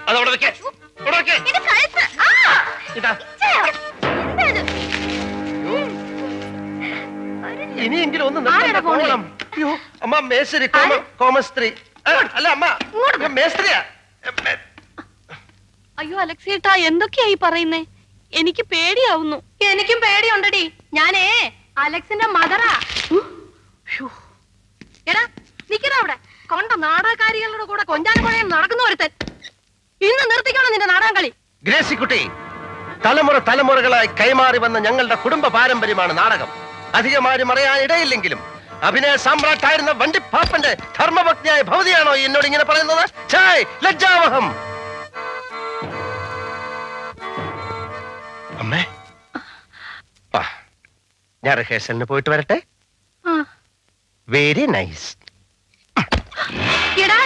അതവിടെ വെക്കേ. ഇനിയെങ്കിലും ഒന്ന് പോകണം. അയ്യോ അമ്മ മേസ്ത്രി കോമസ്ത്രീ അല്ല അമ്മ മേസ്ത്രിയാ. അയ്യോ അലക്സേട്ടാ എന്തൊക്കെയായി പറയുന്നേ? എനിക്ക് പേടിയാവുന്നു. എനിക്കും പേടിയുണ്ടടി. ഞാനേ അലക്സിന്റെ മദറാ. എടാ നിക്കടാ അവിടെ. കൊണ്ട നാടകക്കാരികളുടെ കൂടെ കൊഞ്ചാനും കൊഴയും നടക്കുന്ന ഒരുത്തൻ. ഇന്ന് നിർത്തിക്കണം നിന്റെ നാടകം കളി. ഗ്രേസിക്കുട്ടി, തലമുറ തലമുറകളായി കൈമാറി വന്ന ഞങ്ങളുടെ കുടുംബ പാരമ്പര്യമാണ് നാടകം. അധികമാരും അറിയാൻ ഇടയില്ലെങ്കിലും അഭിനയ സാമ്രാട്ടായിരുന്ന വണ്ടിപ്പാപ്പന്റെ ധർമ്മഭക്തിയായ ഭവതിയാണോ എന്നോട് ഇങ്ങനെ പറയുന്നത്? ലജ്ജാവഹം. അമ്മേ ഞാൻ റിഹേഴ്സലിന് പോയിട്ട് വരട്ടെ. Very nice. എടാ